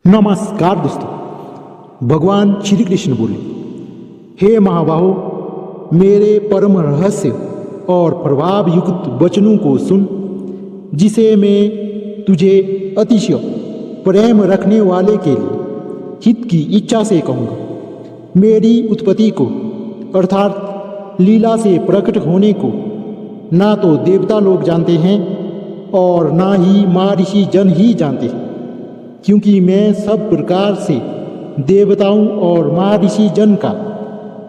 नमस्कार दोस्तों, भगवान श्री कृष्ण बोले, हे महाबाहो, मेरे परम रहस्य और प्रभाव युक्त वचनों को सुन, जिसे मैं तुझे अतिशय प्रेम रखने वाले के लिए हित की इच्छा से कहूँगा। मेरी उत्पत्ति को अर्थात लीला से प्रकट होने को ना तो देवता लोग जानते हैं और ना ही महर्षि जन ही जानते हैं, क्योंकि मैं सब प्रकार से देवताओं और महर्षि जन का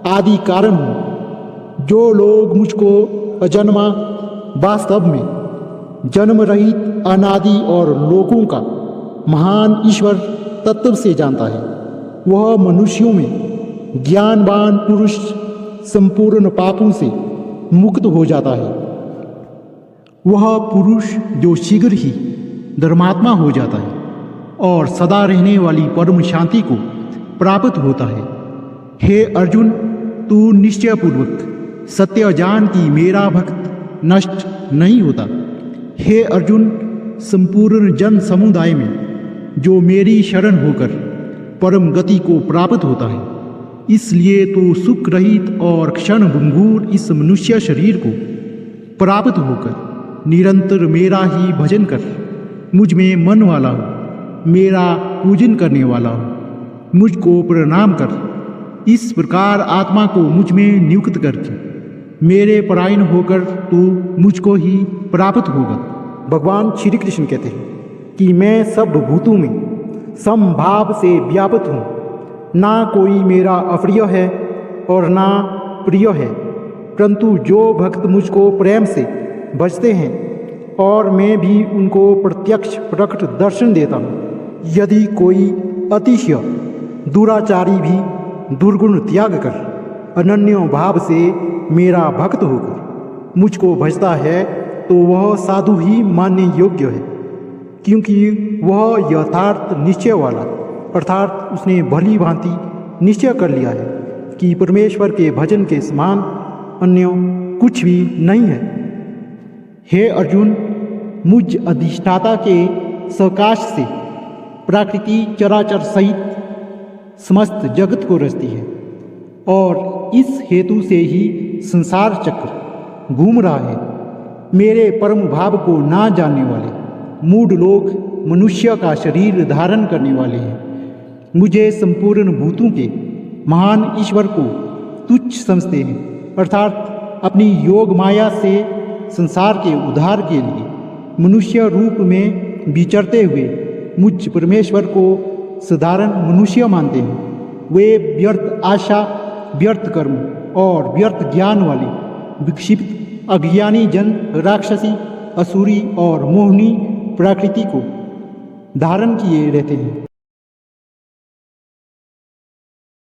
आदि कारण हूँ। जो लोग मुझको अजन्मा, वास्तव में जन्म रहित, अनादि और लोकों का महान ईश्वर तत्व से जानता है, वह मनुष्यों में ज्ञानवान पुरुष संपूर्ण पापों से मुक्त हो जाता है। वह पुरुष जो शीघ्र ही धर्मात्मा हो जाता है और सदा रहने वाली परम शांति को प्राप्त होता है। हे अर्जुन, तू निश्चयपूर्वक सत्य जान कि मेरा भक्त नष्ट नहीं होता। हे अर्जुन, संपूर्ण जन समुदाय में जो मेरी शरण होकर परम गति को प्राप्त होता है, इसलिए तू सुख रहित और क्षण भंगुर इस मनुष्य शरीर को प्राप्त होकर निरंतर मेरा ही भजन कर, मुझ में मन वाला हो, मेरा पूजन करने वाला हो, मुझको प्रणाम कर। इस प्रकार आत्मा को मुझ में नियुक्त करके मेरे परायण होकर तू मुझको ही प्राप्त होगा। भगवान श्री कृष्ण कहते हैं कि मैं सब भूतों में समभाव से व्याप्त हूँ। ना कोई मेरा अप्रिय है और ना प्रिय है, परंतु जो भक्त मुझको प्रेम से भजते हैं और मैं भी उनको प्रत्यक्ष प्रकट दर्शन देता हूँ। यदि कोई अतिशय दुराचारी भी दुर्गुण त्याग कर अनन्य भाव से मेरा भक्त होकर मुझको भजता है, तो वह साधु ही मानने योग्य है, क्योंकि वह यथार्थ निश्चय वाला, अर्थात उसने भली भांति निश्चय कर लिया है कि परमेश्वर के भजन के समान अन्य कुछ भी नहीं है। हे अर्जुन, मुझ अधिष्ठाता के सकाश से प्रकृति चराचर सहित समस्त जगत को रचती है और इस हेतु से ही संसार चक्र घूम रहा है। मेरे परम भाव को ना जानने वाले मूढ़ लोग मनुष्य का शरीर धारण करने वाले हैं। मुझे संपूर्ण भूतों के महान ईश्वर को तुच्छ समझते हैं, अर्थात अपनी योग माया से संसार के उद्धार के लिए मनुष्य रूप में विचरते हुए मुझ परमेश्वर को साधारण मनुष्य मानते हैं। वे व्यर्थ आशा, व्यर्थ कर्म और व्यर्थ ज्ञान वाले विक्षिप्त अज्ञानी जन राक्षसी, असुरी और मोहिनी प्रकृति को धारण किए रहते हैं।